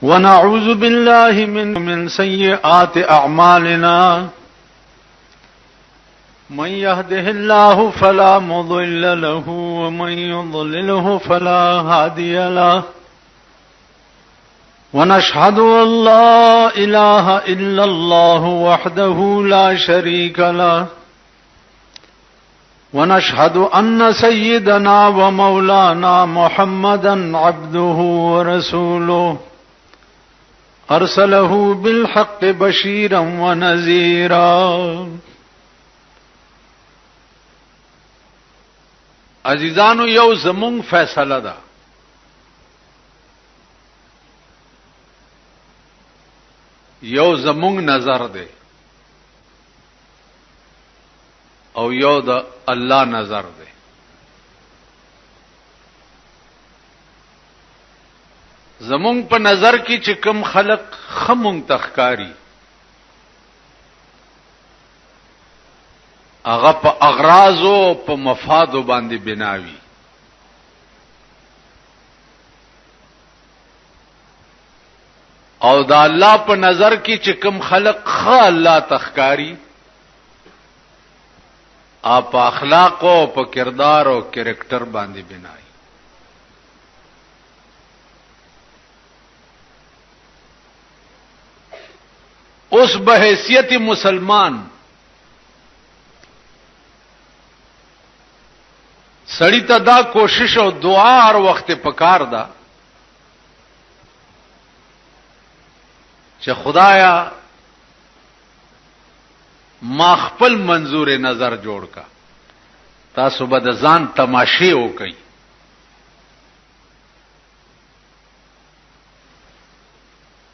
ونعوذ بالله من سيئات أعمالنا من يهده الله فلا مضل له ومن يضلله فلا هادي له ونشهد أن لا إله إلا الله وحده لا شريك له ونشهد أن سيدنا ومولانا محمدا عبده ورسوله أرسله بالحق بشيرا ونذيرا. عزیزانو یو زمون فیصله ده، یو زمون نظر ده او یو د الله نظر ده. زمون په نظر کې چې کوم خلق خمون تخکاری هغه په اغراض او په مفاد باندې بناوي، او دا الله په نظر کې چې کوم خلق خ الله تخکاری اپ اخلاق او په کردار او کریکٹر باندې بناوي. اس بحیثیت مسلمان سړی ته دا کوشش او دعا هر وخت پکار ده چې خدایا ما خپل منظور نظر جوړ کا، تاسو به د ځان تماشې وکئ،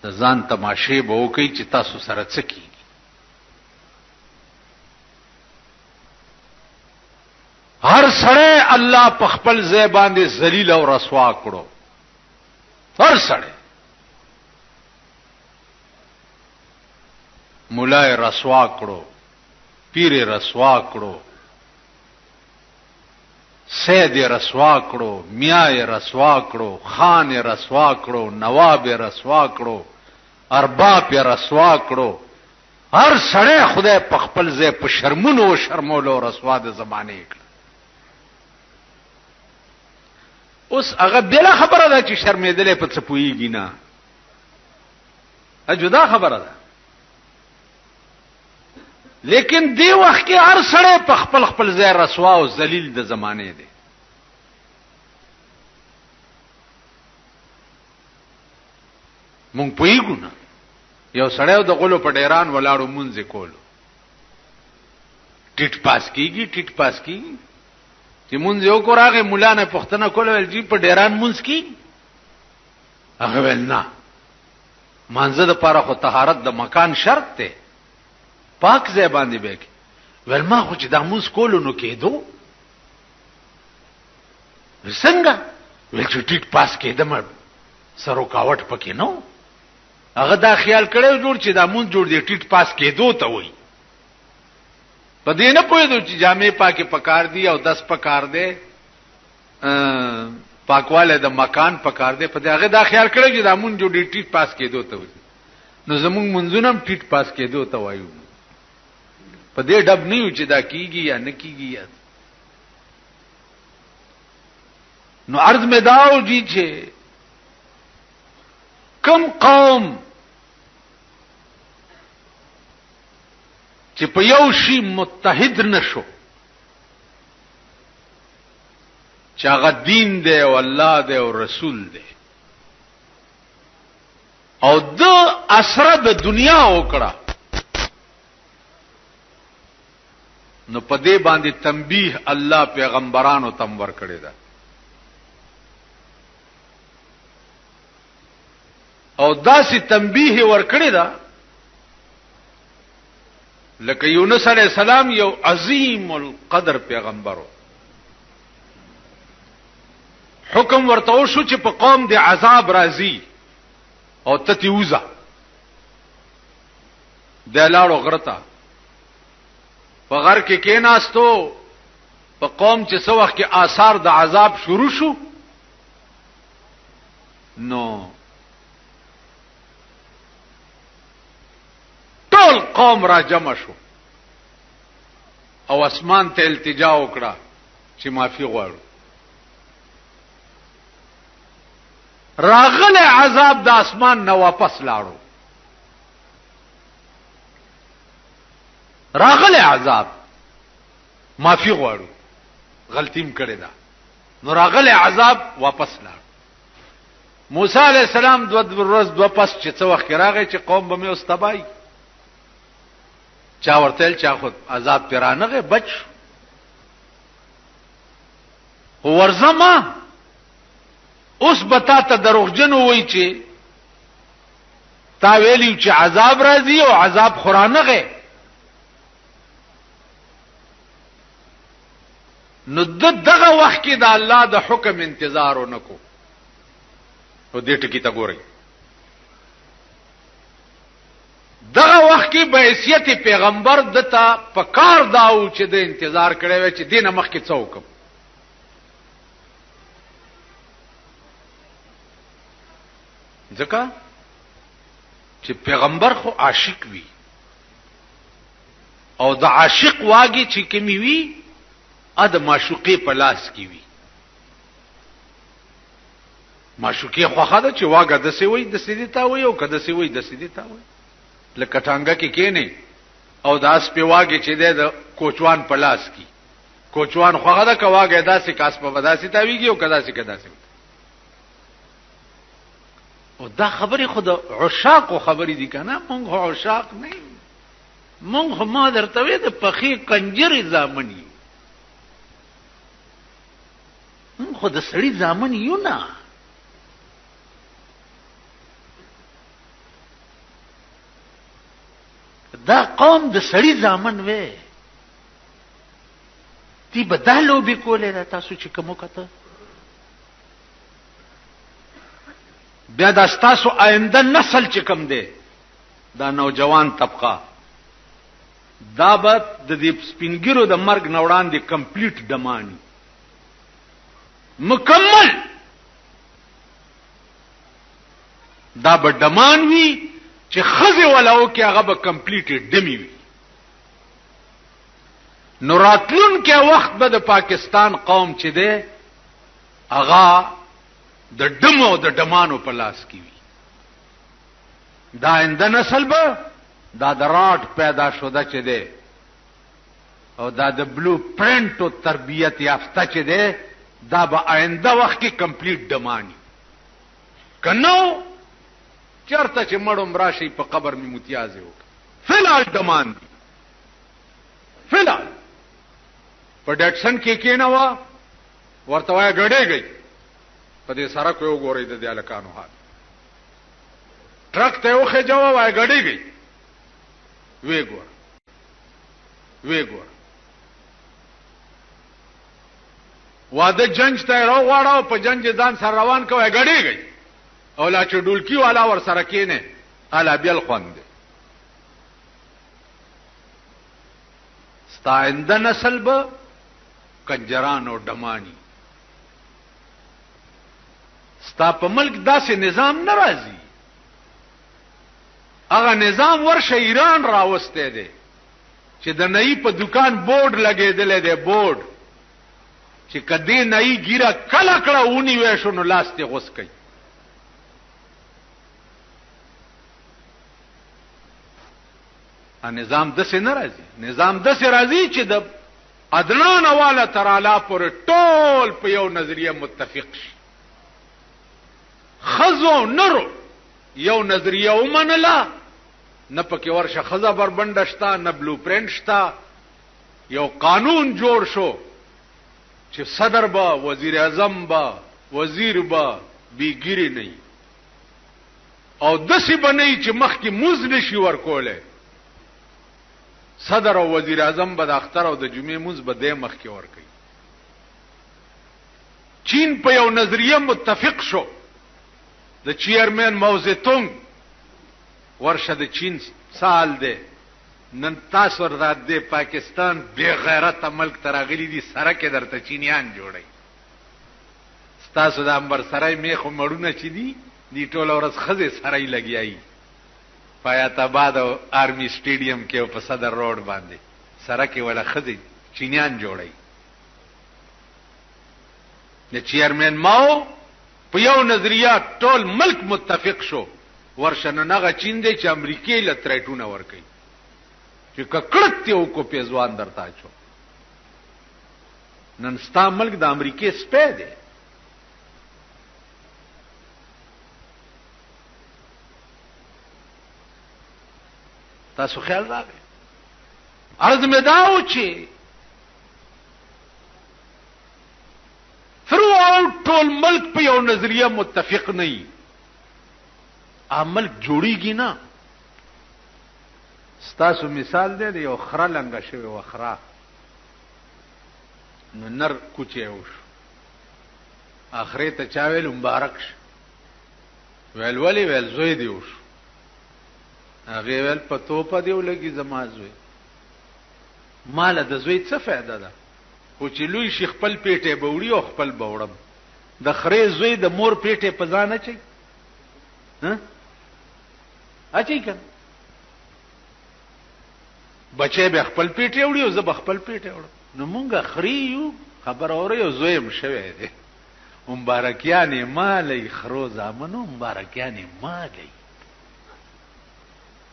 د ځان تماشې به وکئ چې تاسو سره څه کیږي. هر سړی الله په خپل ځای باندې ذلیل او رسوا کړو، هر سړی مولای رسوا کړو، پیر رسوا کړو، سید رسوا کړو، میاں رسوا کړو، خان رسوا کړو، نواب رسوا کړو، ارباب رسوا کړو. هر سړی خدای په خپل ځای په شرمونو او شرمولو رسوا د زمانه کړ. اوس هغه بلا خبره ده چې شرمېدلې په څه پوهیږي نه، جدا خبره ده. لیکن دی وخت کې هر سړی په خپل خپل ځای رسوا او ذلیل د زمانه دی. مونږ پوهیږو نه، یو سړی د غلو په ډیران ولاړو مونږ کولو، ټیټ پاس کیږي، ټیټ پاس کیږي. چې مونږ یو کو راغې مولانا پښتنه کول ول جی په ډیران مونږ کی، هغه ول نه، مانزه د پاره خو طهارت د مکان شرط ته، پاک ځای باندې به کی. ول ما خو چې د مونږ کولو نو کېدو څنګه، ول چې ټیټ پاس کېدم سرو کاوټ پکې نو. هغه دا خیال کړو جوړ چې دا مونږ جوړ دی ټیټ پاس کېدو ته وای، په دې نه پوهېدو چې جامې پاکي پکار دي او دس پکار دی، پاکواله د مکان پکار دی. په دې هغه دا خیال کړو چې دا مونږ جوړ دی ټیټ پاس کېدو ته وای. نو زمونږ منځونه هم ټیټ پاس کېدو ته وایو، په دې ډب نه یو چې دا کیږي یا نه کیږي. نو عرض میں داو جی چې کم قوم چې په یو شی متحد نشو چې هغه دین دی او الله دی او رسول دی، او د اسره د دنیا وکړه، نو په دې باندې تنبیه الله پیغمبرانو تم ور کړی ده. او داسې تنبیه ور کړی ده لکه یونس علیہ السلام یو عظیم القدر پیغمبرو، حکم ورته وشو چې په قوم د عذاب راځي او تتیوزا د لاړو غرتا په غر کې کېناستو، په قوم چې څو وخت کې آثار د عذاب شروع شو، نو قوم را جمع شو او اسمان ته التجا وکړه چې معافي غواړو. راغله عذاب د اسمان نه واپس لاړو، راغله عذاب معافي غواړو، غلطیم کړی دا، نو راغله عذاب واپس لاړ. موسی علیہ السلام دو ورځ دو پس چې څو وخت راغی چې قوم به مې واستبای، چا ورتل چا خود عذاب پیرانغه بچ ورزما اوس بتا ته دروغجن وای چې تا ویلی چې عذاب راځي او عذاب خورانغه، نو دغه وخت کې د الله د حکم انتظار ونکو. او دې ټکی ته ګورئ، دغه وخت کې به حیثیت پیغمبر دته پکار داو چې د انتظار کړي وي چې دینه مخ کې څوک ځکه چې پیغمبر خو عاشق وي او د عاشق واګي چې کمی وي ا د معشوقې په لاس کې وي. معشوقې خو خاله چې واګه د سی وي د سیدی تا وي او کده سی وي د سیدی تا وي، لکه ټانګه کې کېنه او داس په واګه چې د کوچوان په لاس کې، کوچوان خو غدا کا واګه داسې کاس په وداسې تا ویږي او کدا سي کدا سي. او دا خبره خود عشاق خبرې دي کنه، مونږ عشاق نه مونږ ما درته وې د پخې کنجري زامنی، مونږ خو د سړی زامن یو نه. دا قوم د سړی زامن وې تی بدالو به کولې را تاسو چې کوم کته بیا دا تاسو آینده نسل چې کوم دی دا نوجوان طبقه دا به د دې سپینګیرو د مرګ نوړان دي کمپلیټ دمانی مکمل دا به دمان وی چې خزه ولاو کې هغه به کمپلیټ ډمی وي. نو راتلون کې وخت به د پاکستان قوم چې دی هغه د ډمو د ډمانو په لاس کې وي. دا آینده نسل به دا د راټ پیدا شوده چې دی او دا د بلو پرنټ او تربیت یافته چې دی دا به آینده وخت کې کمپلیټ ډمانی کنو چرته چې مړم راشي په قبر می متیازه وک فلال دمان دی. فلال په ډټسن کې کېنوا ورته وای غړې گئی په دې سره کوو ګورې د الکانو حال ټرک ته وخه جواب وای غړې گئی وی ګور واده جنج ته راو واړو په جنج ځان سره روان کوي غړې گئی او لا چې ډولکی والا ور سره کینه الا بیل خوند ستاینده نسل به کنجران او ډمانی. ستا په ملک داسې نظام ناراضي، هغه نظام ورشه ایران راوسته دی چې د نئی په دکان بورډ لګېدل دی، بورډ چې کدی نئی ګیره کله کړه ونی وې شو نو لاس ته غوس کوي. نظام د سه ناراضي، نظام د سه راضي چې د ادنان والا ترالا پر ټول په یو نظریه متفق شي. خزو نرو یو نظریه ومنلا، نه پکې ورشه خزا بربند شتا، نه بلو پرنټ شتا. یو قانون جوړ شو چې صدر با، وزیر اعظم با، وزیر با بیګری نه او دسی بنئ چې مخکې موز نشي ورکوله. صدر او وزیر اعظم به د اختر او د جمعې موز به د مخ کې ور کوي. چین په یو نظریه متفق شو، د چیرمن موزتونګ ورشه د چین سال دی نن تاسو ورته د پاکستان بے غیرت ملک تراغلی دي سره کې درته چینیان جوړي. تاسو د انبر سره میخو مړونه چي دي ټول ورځ خزه سره لګیایي پایات آباد او آرمی سټیډیم کې او په صدر روډ باندې سره کې ولا خدي چینیان جوړي د چیرمن ماو په یو نظریات ټول ملک متفق شو ورشنه نغه چین دی چې امریکای له تریټونه ور کوي چې ککړت یو کو پیزوان درتا چو نن ستا ملک د امریکای سپه دی تاسو خیال راغی عرض می داو چې throughout ټول ملک په یو نظریه متفق نه وي عمل جوړیږي نه ستاسو مثال دی یو خره لنګه شوی وخره نو نر کوچه وش اخره ته چا ویل مبارک ویل ولی ویل زوی دی وش هغه ویل پتو په دیو لګي زما زوی مال د زوی څه فائدہ ده خو چې لوی شیخ خپل پیټه بوړي او خپل بوړم د خره زوی د مور پیټه په ځان اچي ها اچي کنه بچي به خپل پیټه وړي او زه به خپل پیټه وړم نو مونږه خري یو خبر اوري او زوی مشوي دي مبارکیانه مالي خرو زامنو مبارکیانه مالي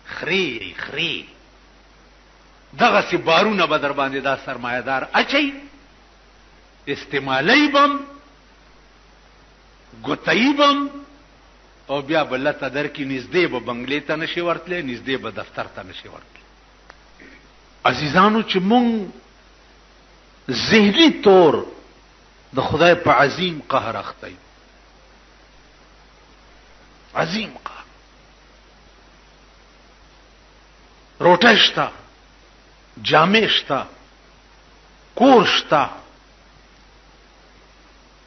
خري دغه سی بارونه به در باندې دا سرمایدار اچي استعمالی بم ګوتای بم او بیا بلته در کې نږدې به بنگلې ته نشي ورتلې نږدې به دفتر ته نشي ورتلې عزیزانو چې مونږ ذهني طور د خدای په عظیم قهر اخته عظیم قهر روټه شته جامې شته کور شته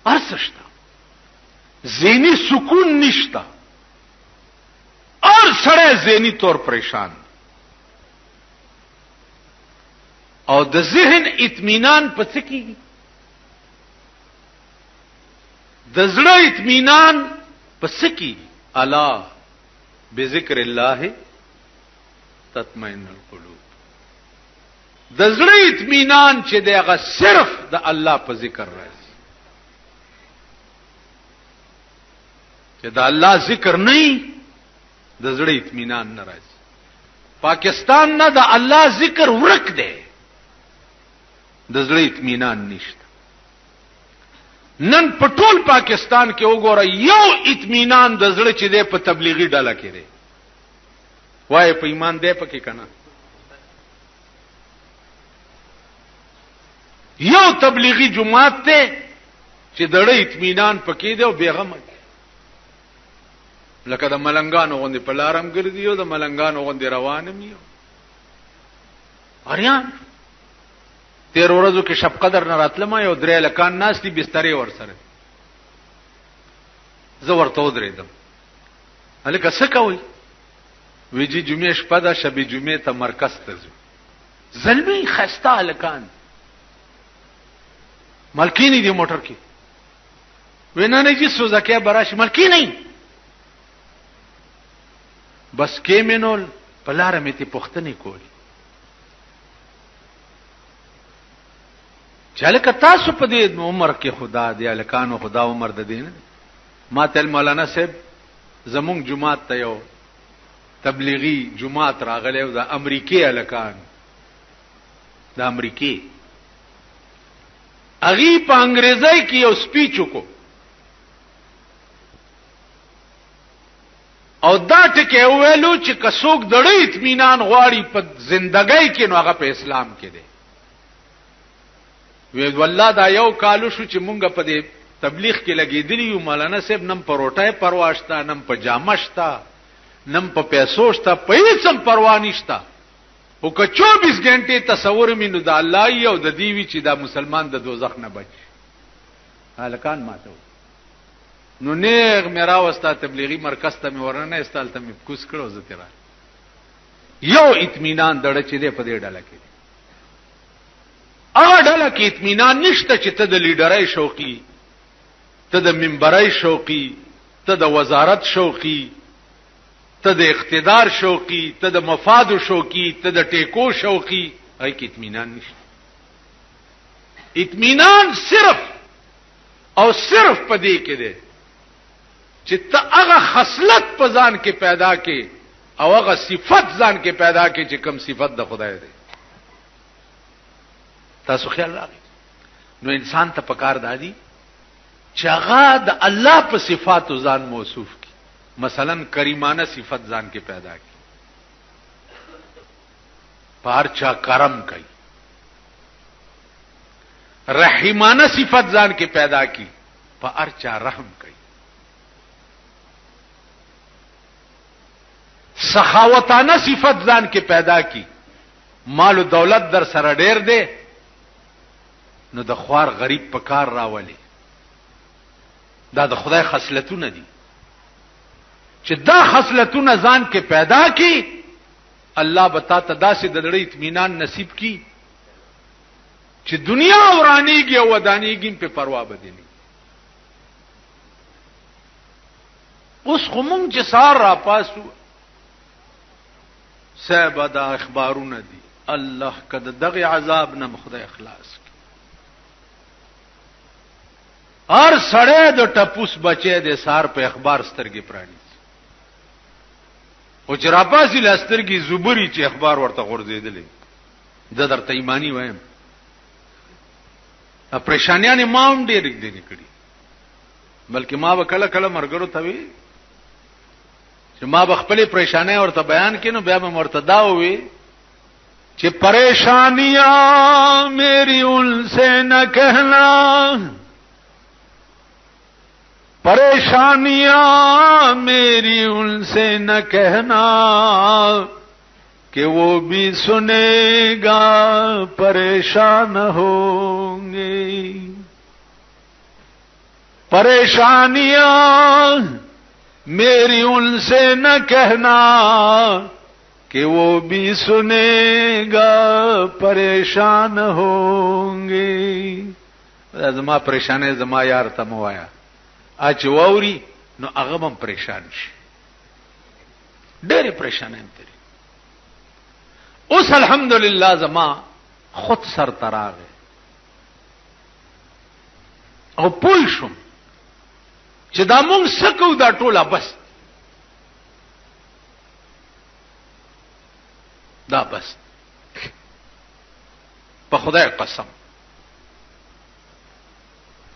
ارڅ شته ذهني سکون نشته اور سره ذهني طور پریشان او د ذهن اطمینان پڅ کیږي د زړه اطمینان پڅ کیږي الا بذکر الله تطمئن القلوب د زړه اطمینان چې دغه صرف د الله په ذکر راځي چې د الله ذکر نه د زړه اطمینان نه راځي پاکستان نه د الله ذکر ورک دی د زړه اطمینان نشته نن په ټول پاکستان کې وګوره یو اطمینان د زړه چې دی په تبلیغي ډله کې دی وای په ایمان دی پکې کنه یو تبلیغی جماعت ته چې دړه اطمینان پکې دی او بیغم لکه د ملنګانو غوندې په لارم ګرځي او د ملنګانو غوندې روانم یو اریان تیر ورځو کې شب قدر نه راتلم یو درې لکان ناس دي بسترې ور سره زه ورته ودرېدم هلکه څه کوي ویجی جمعې شپه ده شب جمعې ته مرکز ته ځو زلمی خسته هلکان ملکی نہیں دی موٹر کی وینا نہیں جی سوزکیا براش ملکی نہیں بس کې منول پلار مې ته پختنی کولی چاله ک تاسو په دې عمر کې خدا دی الکانو خدا عمر د دین ما تل مولانا صاحب زمونږ جماعت ته یو تبلیغی جماعت راغله او د امریکای الکان د امریکای اغي په انګریزي کې یو سپیچ وکړو او دا ټکي ویلو چې کڅوک دړې اطمینان غواړي په ژوندۍ کې نو هغه په اسلام کې دی وی والله دا یو کالو شو چې مونږ په دې تبلیغ کې لګېدلی یو مولانا صاحب نم پروټای پرواشتا نم په جامشتا نم په پیسو شتا په هیڅ پروا نشتا او که 24 غنټه تصور مینو د الله یو د دیوی چې دا مسلمان د دوزخ نه بچ هلکان ماته نو نیغ میرا وستا تبلیغی مرکز ته ورنه استال ته کوس کړو زه تیرا یو اطمینان دړه چې دې په دې ډله کې هغه ډله کې اطمینان نشته چې ته د لیډرای شوقي ته د منبرای شوقي ته د وزارت شوقي ته د اقتدار شوقي، ته د مفاد شوقي، ته د ټیکو شوقي، هغه کې اطمینان نشته. اطمینان صرف او صرف پدې کې دی چې ته هغه خصلت په ځان کې پیدا کې او هغه صفت ځان کې پیدا کې چې کوم صفت د خدای دی. تاسو خیال راغی؟ نو انسان ته پکار دادی چې هغه د الله په صفاتو ځان موصوف کی. مثلا کریمانه صفت ځان کې پیدا کی، پار چا کرم کوي. رحیمانه صفت ځان کې پیدا کی، پار چا رحم کوي. سخاوتانه صفت ځان کې پیدا کی، مال او دولت در سره ډیر دی نو د خوار غریب په کار راولي. دا د خدای خصلتونه دي چې دا خصلتونه ځان کې پیدا کی، الله بتا ته داسې د لړۍ اطمینان نصیب کی چې دنیا ورانیږي او ودانیږي په پروا بدني. اوس خو مونږ چې سار را پاسو صاحب دا اخبارونه دي، الله کده دغه عذاب نه خدای اخلاص کی. هر سړی د ټپوس بچی د سار په اخبار سترګې پرانی او چې راپاسي لاسترګي زبري چې اخبار ورته غورځېدلې. د درته ایمانی وایم پریشانیاں ما هم ډېر دي کړي، بلکې ما به کله کله مرګرو ته وي چې ما به خپل پریشانې ورته بیان کینو، بیا به مرتدا وي چې پریشانیاں میری ان سے نہ کہنا، پریشانیاں میری ان سے نہ کہنا کہ وہ بھی سنے گا پریشان ہوں گے. پریشانیاں میری ان سے نہ کہنا کہ وہ بھی سنے گا پریشان ہوں گے. زما پریشانه زما یار ته موایا اچ ووري نو هغه هم پریشان شي، ډېر پریشان یم تیری. اوس الحمدلله زما خود سر تراغه او پوه شم چې دا مونږ سکو دا ټوله بس دا بس په خدای قسم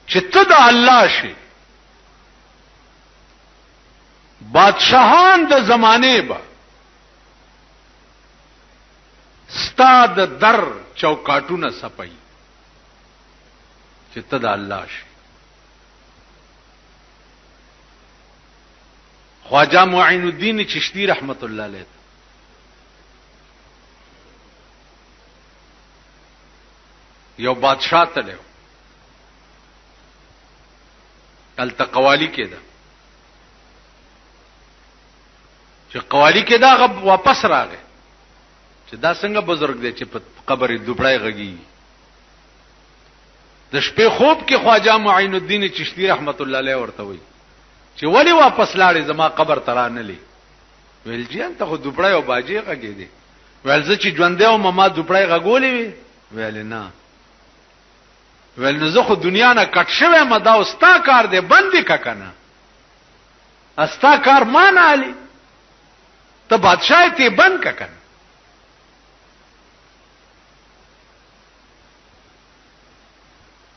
چې ته د الله شي. بادشاہان د زمانه با ستا د در چوکاټونه سپي چې ته د الله شي. خواجہ معین الدین چشتی رحمت الله علیه یو بادشاہ ته الته قوالی کېده چې قوالی کې دا غب واپس راغی چې دا څنګه بزرګ دی چې په قبر دوبړای غږی. د شپې خوب کې خواجہ معین الدین چشتی رحمت الله علیه ورته وی چې ولی واپس لاړې زما قبر ترانه لې. ویل جان ته خو دوبړای او باجی غږی دی. ویل زه چې ژوندې او ما دوبړای غږولې وی. ویل نه. ویل نو زه خو دنیا نه کټ شوی ما دا استا کار دی بندې کا کنه استا کار مان علی ته بادشاہ ته بند کا کنه.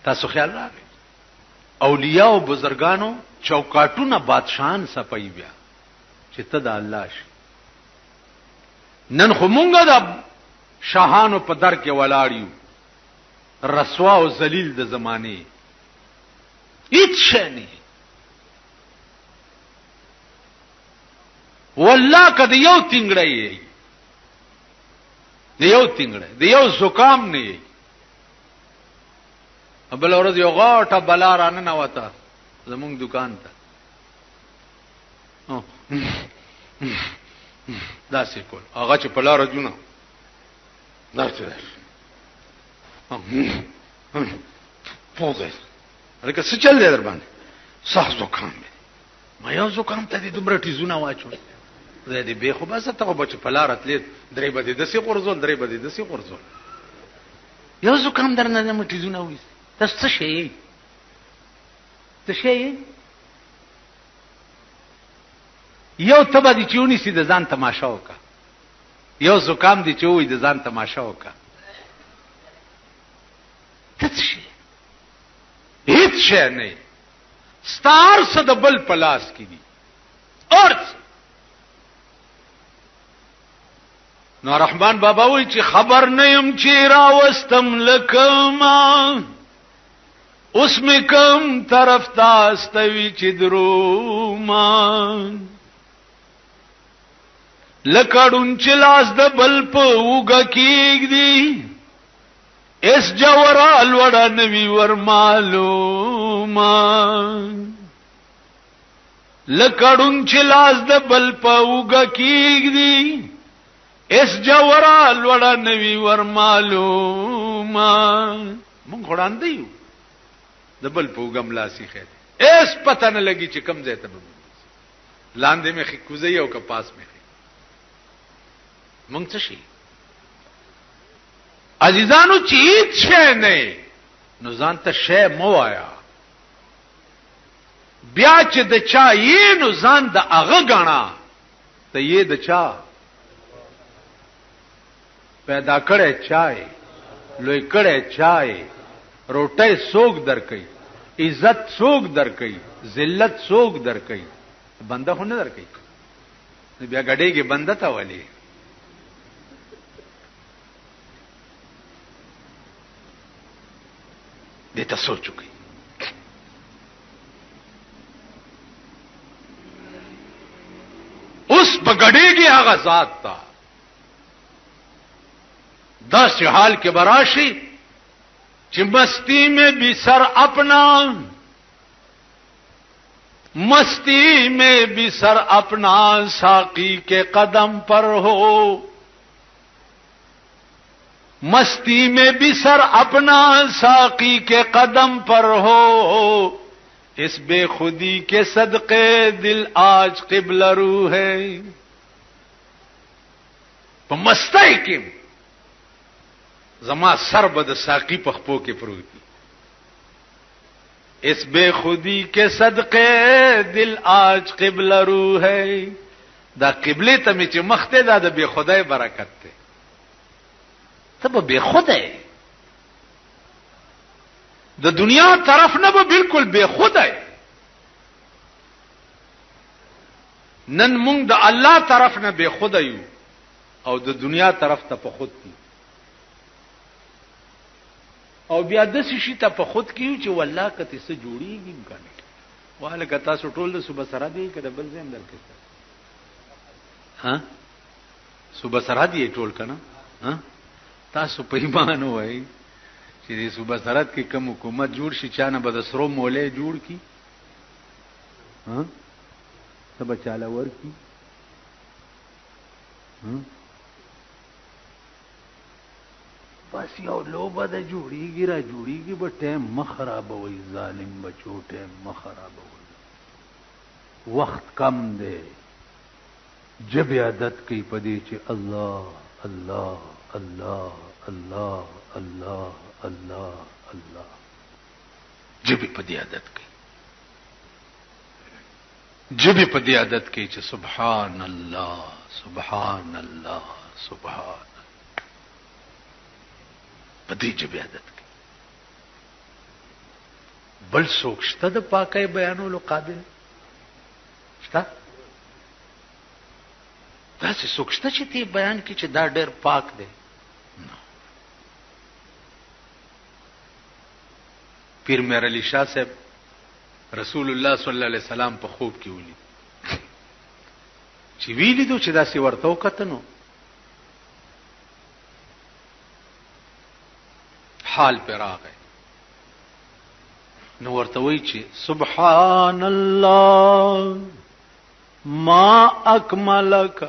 تاسو خیال راغی اولیاء او بزرگانو چوکاټونه بادشاہان صفای بیا چې ته د الله شي. نن خو مونږه د شاهانو په در کې ولاړیو رسوا او ذلیل د زمانه هیڅ شي نه. والله کده یو تنگړی دی یو تنگړی دی یو زکام نه دی. بل ورځ یو غاټه بلا رانه نه وتا زمونږ دکان ته داسې کول هغه چې په لار جوړه داسې پوغه لکه څه چل دی در باندې صح زکام ما یو زکام ته دې دومره ټیزونه واچو زه دې به خو بس ته بچ پلارت لید درې بده د سي قرزول درې بده د سي قرزول یو زکام درنه مټی زونه وې تاسو څه شي څه شي یو تبا دي چونی سي د ځان تماشا وکا یو زکام دي چوي د ځان تماشا وکا څه شي هیڅ شي نه ستار څه د بل پلاس کی دي اور نو رحمان بابا وی چې خبر نیم چې راوستم لکما اوس می کم طرف تاستوي چې دروما لکړون چې لاس د بل په وګه کېږدي اس جوړال وړا نوی ور معلوما لکړون چې لاس د بل په وګه کېږدي اس جوړال وړا نوی ور معلوما مونږ وړاندې یو د بل په وګم لاسي خیر اس پته نه لګي چې کم ځای ته لاندې مې خې کوزي او کپاس مې مونږ څه شي عزیزانو چې څه نه نو ځان ته شی مو آیا بیا چې د چا یې نو ځان د هغه غاڼه ته یې د چا پیدا کړي چای لوی کړي چای روټي سوق درکې عزت سوق درکې ذلت سوق درکې بنده خو نه درکې بیا غړېږي بنده تا ولي دې ته سوچو کې اوس بغړېږي هغه ذات تا دس حال کے براشی چې مستی میں بھی سر اپنا مستی میں بھی سر اپنا ساقی کے قدم پر ہو مستی میں بھی سر اپنا ساقی کے قدم پر ہو اس بے خودی کے صدقے دل آج قبلہ رو ہے په مستی کې زما سر بد ساقی پخپو کې پروت دی اس بے خودی کے صدقے دل آج قبلہ رو ہے دا قبله ته می چې مخته دا د بے خدای برکت ته تب بے خدای د دنیا طرف نه به بالکل بے خدای نن مونږ د الله طرف نه بے خدایو او د دنیا طرف ته په خود کی او بیا د شي ته په خود کیو چې والله کته څه جوړیږي کنه واله کتا سو ټول د صبح سره دی کده بل زم درکې ها صبح سره دی ټول کنه ها تاسو په ایمان وای چې د صبح سره کې کوم حکومت جوړ شي چانه به د سرو مولې جوړ کی ها سبا چاله ور کی بس یو لوبه د جوړیږي را جوړیږي به ټیم مخرابوي ظالم بچو ټیم مخرابوي وخت کم دی جب عادت کوي پدې چې الله الله الله الله الله الله الله جب پدې عادت کوي جب پدې عادت کوي چې سبحان الله سبحان الله سبحان پدې جب عادت کوي بل څوک شته د پاکي بیانولو قابل شته تاسو څوک شته چې تی بیان کې چې دا ډېر پاک دی پیر میر علی شاه صاحب رسول الله صلی الله علیه وسلم په خوب کې ولید چې ویلی دو چې دا سی ورته وکتنو حال پر راغی نو ورته وی چې سبحان الله ما اکملک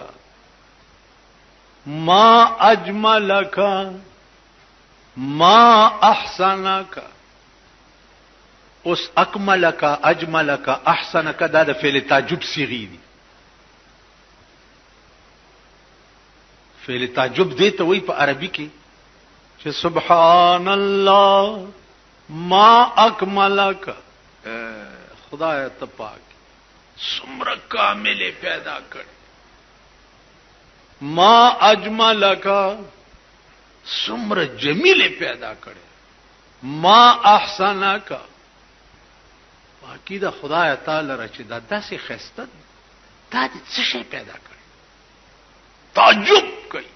ما اجملک ما احسنک اوس اکملک اجملک احسنک دا د فعل تعجب صيغه دي فعل تعجب دی ته وای په عربي کې چې سبحان الله ما اکملک، خدای ته پاک څومره کامل پیدا کړ، ما اجملک څومره جمیل پیدا کړ، ما احسنک باقی دا خدای تعالی را چې دا داسې خسته دا څه شی پیدا کړ، تعجب کوي،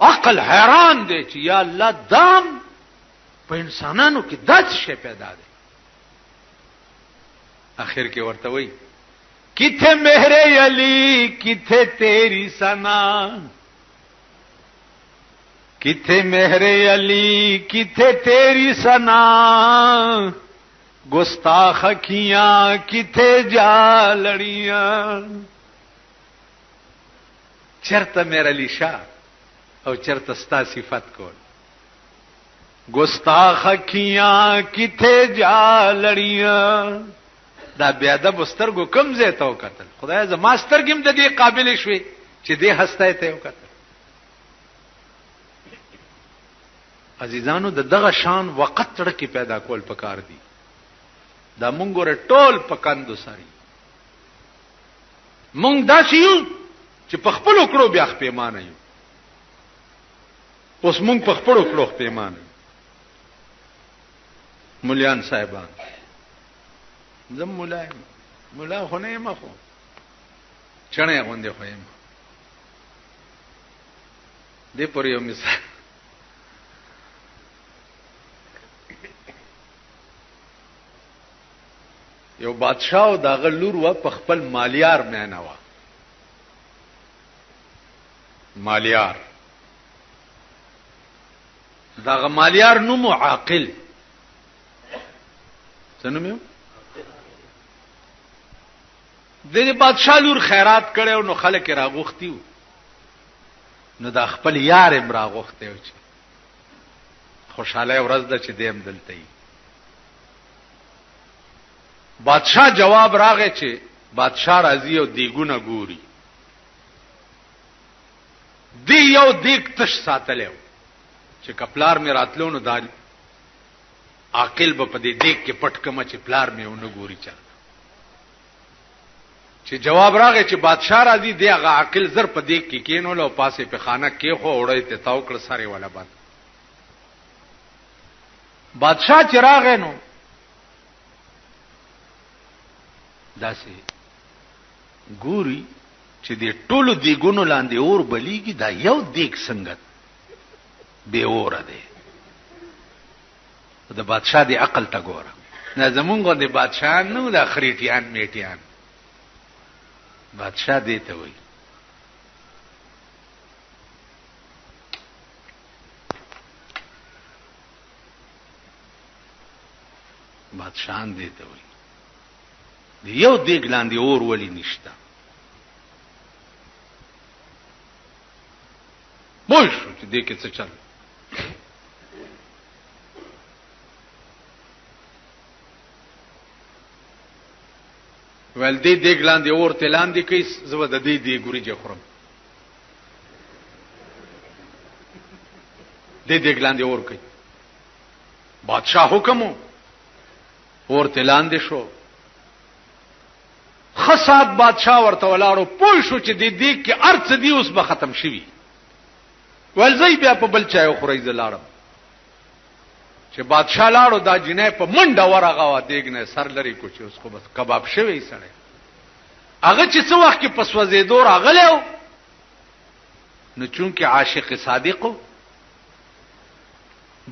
عقل حیران دی چې یا الله دام په انسانانو کې دا څه شی پیدا دی. آخر کې ورته وایي کتھے میرے علی کتھے تیری ثنا، کتھے میرے علی کتھے تیری ثنا، گستاخ اکھیاں کتھے جا لڑیاں. چرته میر علی شاہ او چرته ستا صفت کول، گستاخ اکھیاں کتھے جا لڑیاں. دا بیا د بسترګو کم ځای ته وکتل، خدای زما سترګم د دې قابل شوي چې دې هسته ته وکتل. عزیزانو د دغه شان وقت تړکی پیدا کول پکار دي. دا مونږ ور ټول پکندو ساري مونږ داسې یو چې په خپل کړو بیا پیمانه یو. اوس مونږ په خپل کړو پیمانه مولیان صاحبان زم مولا خو نه ما خو چنه غونډه خو یم دې پر یو مثال یو بادشاہ او دا غلور و په خپل مالیار مینه وا مالیار دا مالیار نوم عاقل څنګه د بادشاہ لور خیرات کړو نو خلک راغوختیو نو دا خپل یار هم راغوخته و چې خوشاله ورځ ده چې دیم دلته ای. بادشاہ جواب راغی چې بادشاہ راضی او دیګونه ګوري دی یو دیګ تش ساتلو چې کپلار می راتلو نو دا عاقل به په دې دیګ کې پټ کما چې پلار می ونه ګوري چا چې جواب راغی چې بادشاہ راضی دی هغه عاقل زر په دیګ کې کینول او پاسه په خانه کې خو وړې ته تاو کړ سره والا بات. بادشاہ چې راغی نو داسې ګوري چې دې ټولو دیګونو لاندې اور بلیږي دا یو دیګ څنګه به اور ده. د بادشاہ دی عقل ته ګوره نه زمونږ د بادشاہ نو د خریټیان میټیان بادشاہ دی ته وای بادشاہ دی ته وای یو دیګ لاندې اور ولی نشتا وای شو چې دې کې څه چل ول دې دیګ لاندې اور ته لاندې کوي زو د دې دی ګوري چې خورم دې دیګ لاندې اور کوي. بادشاہ حکم اور ته لاندې شو خصات بادشاہ ورته ولاړو پوه شو چې دې دیګ کې ارڅ دی اوس به ختم شي ولزی بیا په بل چا خوري زلاړم چې بادشاہ لاړو دا جنې په منډه ورغه وا دیګ نه سر لري کو چې اوس خو بس کباب شوی سره هغه چې څو وخت کې پسوځې دور اغلو نو چونکه عاشق صادقو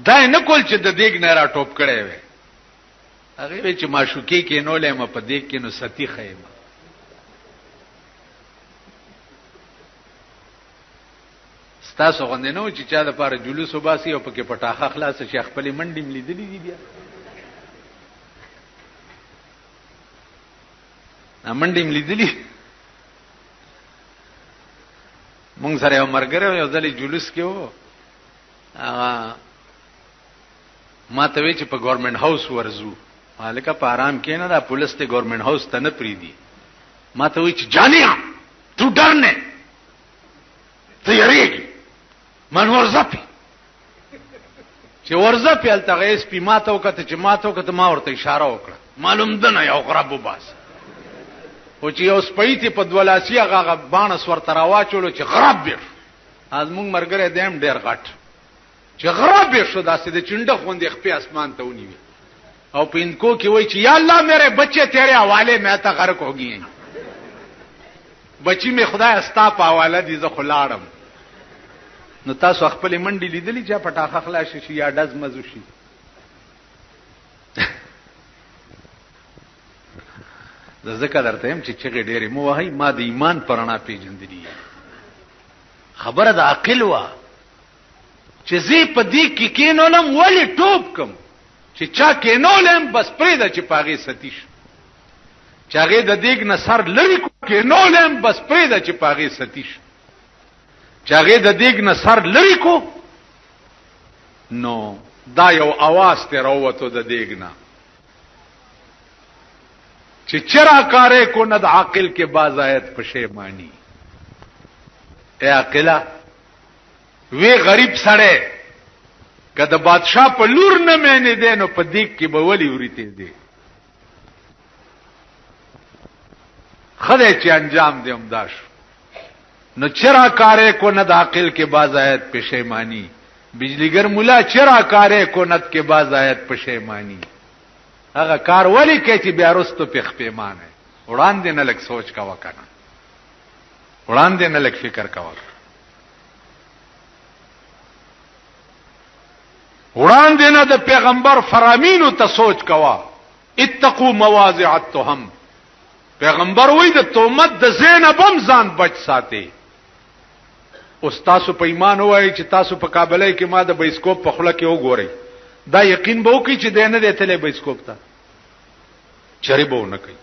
دا نه کول چې د دیګ نه را ټوپ کړي وي هغه چې معشوقي کې نو لې م په دیګ کې نو ستی خیمه تاسو غوندې نو چې چا د پاره جلوس وباسي او پکې پټاخه خلاص شي خپل منډې ملیدلې دي بیا منډې ملیدلې مونږ سره یو مرګره یو ځلې جلوس کې وو ما ته وی چې په ګورنمنت هاوس ورزو مالکه په آرام کې نه دا پولیس ته ګورنمنت هاوس ته نه پریدي ما ته وی چې جانیا تو ډر نه من ورزپی چې ورزپی الته اس پی ماته وکړه چې ماته وکړه ما ورته اشاره وکړه معلوم ده نه یو غرب وباس او چې یو سپېتی په دولاسي هغه باڼه ورته راواچولو چې غرب بیر از مونږ مرګره دیم ډیر غټ چې غرب بیر شو داسې د چنډه خوندې خپې اسمان ته ونیوي او په انکو کې وای چې یا الله میرے بچے تیرے حوالے میں تا غرق ہو گئی ہیں بچی می خدای استا په حواله دي زه خلاړم نو تاسو خپل منډي لیدلی چې پټاخه خلاص شي یا دز مزو شي د ذکر درته هم چې چغې ډېرې مو وای ما د ایمان پرانا پیژندلی خبره د عقل وا چې زی په دې کې کینولم ولی ټوب کم چې چا کینولم بس پرې د چې پاغي ستیش چاغه د دیګ نه سر لری کو کینولم بس پرې د چې پاغي ستیش چاغه د دیګ نه سر لری کو نو دا یو आवाज ته راوته د دیګ نه چې چرا کارے کو ند عاقل کے بازایت پشیمانی اے عاقلہ وی غریب سړی کله بادشاہ په لور نه مینه دینو په دیک کې به ولی ورته دی خدای چې انجام دې امداش نو چرا کارے کو ند عاقل کے بازایت پشیمانی بجلیگر مولا چرا کارے کو ند کے بازایت پشیمانی هغه کار ولی کوي چې بیا رستو په پیمانه وړاندې نه لګ سوچ کا وکنه وړاندې نه لګ فکر کا وکنه وړاندې نه د پیغمبر فرامینو ته سوچ کوا اتقوا مواضع التهم پیغمبر وای د تهمت د زینب هم ځان بچ ساتي استاد په ایمان وای چې تاسو په کابل کې ما د بایسکوپ په خله کې وګورئ دا یقین به وکړي چې دینه د تله بایسکوپ ته چری به نه کوي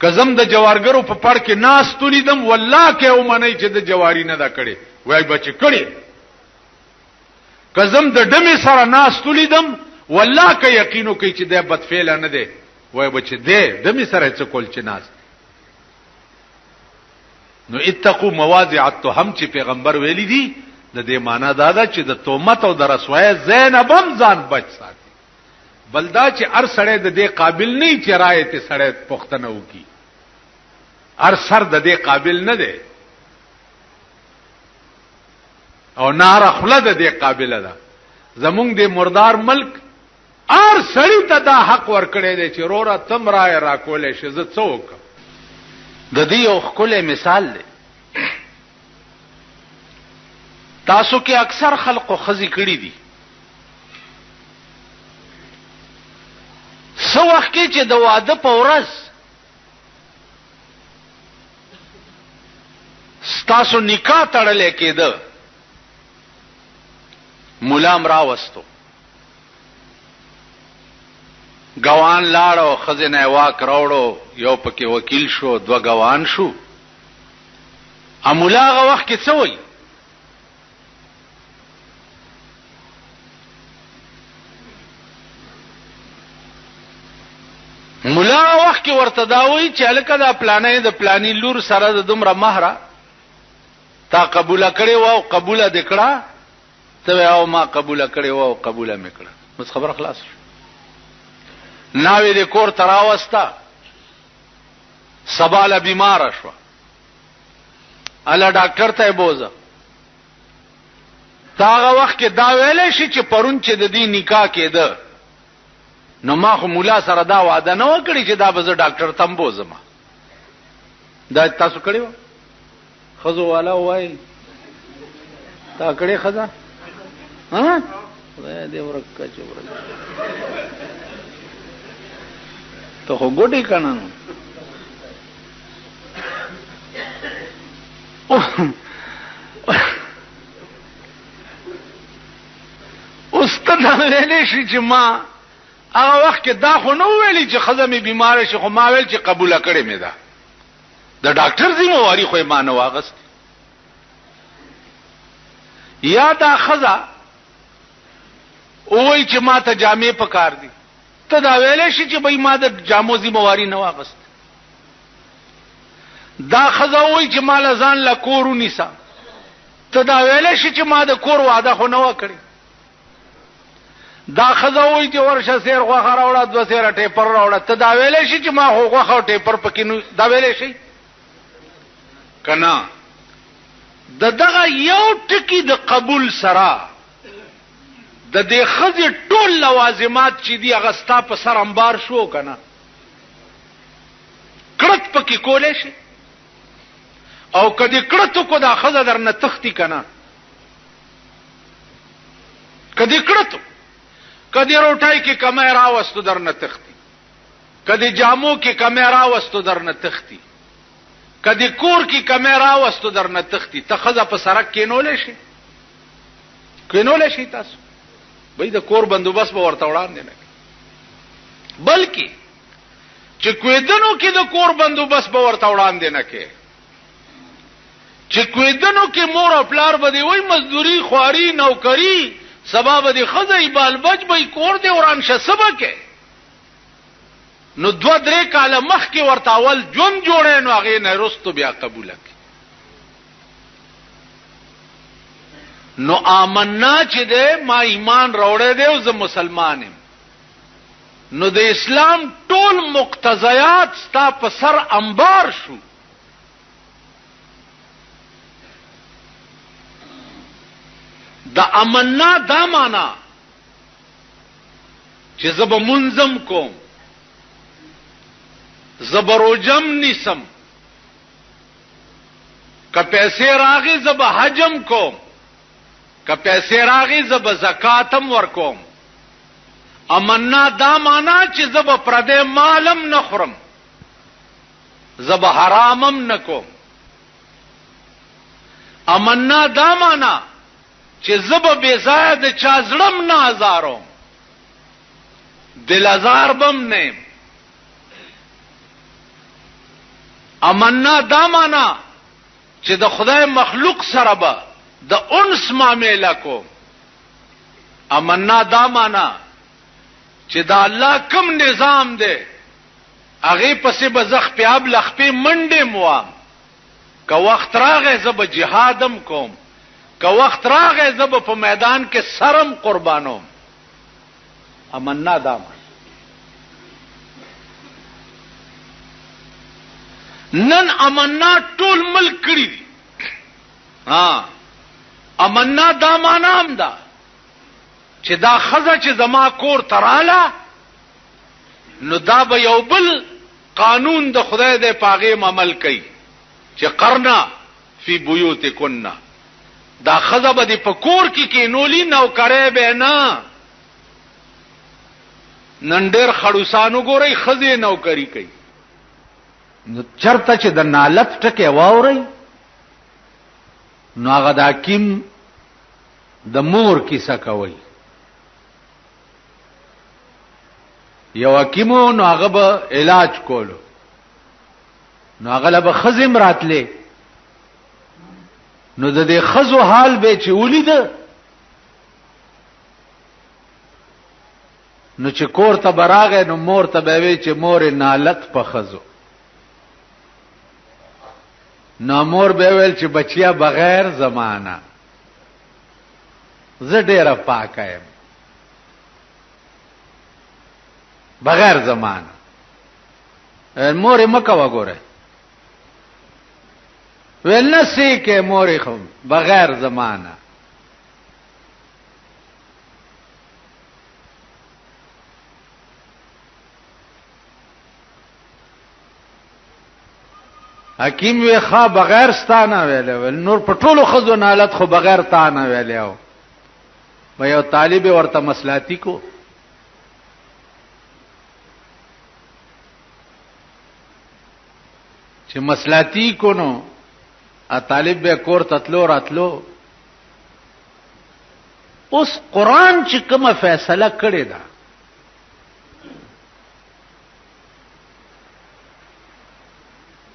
کزم د جوارګرو په پړ کې ناس تولیدم والله کې او منی چې د جواری نه دا کړي وای بچ کړي کزم د ډمې سره ناس تولیدم والله کې یقینو کوي چې د بد فعل نه دی وای بچ دې ډمې سره څه کول چې ناس نو اتقوا مواضع التهم چې پیغمبر ویلي دي د دې معنا دا ده چې د تهمت او د رسوای زینب هم ځان بچ ساتي بلدا چې ار سړی د دې قابل نه چې رائے ته سړی پښتنه وکي ار سر د دې قابل نه دی او نار خله د دې قابل ده زمونږ د مردار ملک ار سړی ته دا حق ورکړی دی چې رورا تم رائے را کولې شي زه څوک د دې یو خپل مثال دی تاسو کې اکثر خلقو خزي کړی دي سو وخت کې چې د واده په ورځ تاسو نکاح تړلې کېده مولام راوستو ګوان لاړو خزینه واک راوړو یو پکې وکیل شو دو ګوان شو امولا هغه وخت کې څه وایي مولا وخت کې ورته دا وایي چې الکه دا پلانې د پلانې لور سره د دومره مہره تا قبول کړي وو قبول دکړه ته او ما قبول کړي وو قبول میکړه بس خبر خلاص ناوې د کور تراوستا سباله بیمار شو اله ډاکټر ته بوزه تاغه وخت کې دا ویلې شي چې پرون چې د دې نکاح کېده نو ما خو مولا سره دا وعده نه وکړي چې دا به زه ډاکټر تم بوزم دا تاسو کړیو خزو والا وای تا کړی خزا ها دې ورکه چې ورکه ته خو ګوډی کنه استاد ویلې شي چې ما هغه وخت کې دا خو نو ویلي چې خزمه بیمار شي خو ما ویل چې قبول کړي مې ده د ډاکټر ذمہواری خو ما نه واغست یا دا خزا وای چې ما ته جامې پکار دي ته دا ویلې شي چې بې ما د جامو ذمہواری نه واغست دا خزا وای چې مال ځان لا کورو نيسا ته دا ویلې شي چې ما د کور واده خو نه وکړي. دا خزه وای چې ورشه سیر غوخه راوړه 2 سیر ټیپر راوړه، ته دا ویلې شي چې ما غوخه ټیپر پکې نو دا ویلې شي کنا. دغه یو ټکی د قبول سره د دې خزه ټول لوازمات چې دی هغه ستا په سر انبار شو کنا، کړت پکې کولې شي. او کدی کړتو کو دا خزه درنه تختی کنا، کدی کړتو کدی روټای کې کیمرا وستو درنه تختی، کدی جامو کې کیمرا وستو درنه تختی، کدی کور کې کیمرا وستو درنه تختی. ته خزه په سرک کې نولې شي کینولې شي تاسو به د کور بندوبست به ورته وړاندې نه، بلکې چې کویدنو کې د کور بندوبست به ورته وړاندې نه کې، چې کویدنو کې مور او پلار به دی وای مزدوری خواري نوکری سبب دی خزه بال بچ به کور دی وران شه سبکه. نو 2-3 کاله مخ کې ورته اول جون جوړې نو هغه نه رستو بیا قبول کړي. نو آمنا چې دې ما ایمان راوړې دې او زه مسلمان یم، نو د اسلام ټول مقتضیات ستا په سر انبار شو. د امنا دا معنا چې زب منظم کوم، زبروجم نیسم، که پیسې راغی زب حجم کوم، که پیسې راغی زب زکاتم ورکوم. امنا دا معنا چې زب پردې مالم نخورم، زب حرامم نکوم. امنا دا معنا چې زب بے ځای د چا زړم نه ازارم، دل ازار بم نه. امنا دا معنا چې د خدای مخلوق سره به د انس معاملې کو. امنا دا معنا چې دا الله کوم نظام دی هغه پسې به زخ په اب لخ په منډه موام، که وخت راغی زب جهادم کوم، که وخت راغی زب په میدان کې سرم قربانوم. امنا دا نن امنا ټول ملک کړی دي. امنا دا معنا هم ده چې دا خزه چې زما کور تراله نو دا به یو بل قانون د خدای د پاغه عمل کوي چې قرنا فی بیوتکن. دا خزه به په کور کې نولی نو کرے به نه. نن ډېر خړوسانو ګوري خزه نو کری کوي. نو چرته چې د نالت ټکه واوري نو هغه د حکیم د مور کیسه کوي. یو حکیمو نو هغه به علاج کولو، نو هغه له به خزم راتلې، نو د دې خزو حال به چې ولید نو چې کور ته براغه نو مور ته به وی چې مور نالت په خزو. نو مور به ویل چې بچیا بغیر زمانہ زه ډیره پاکه یم، بغیر زمانہ. مور مکه وګوره ویل نسی کې مور خو بغیر زمانہ. حکیم وی خوا بغیر ستانه ویلو، نور پټولو خزو نالت خو بغیر تانه ویلو. و یو طالب ورته مصلحتی کو چې مصلحتی کو نو ا طالب به کور تتلو راتلو. اوس قران چې کومه فیصله کړی دا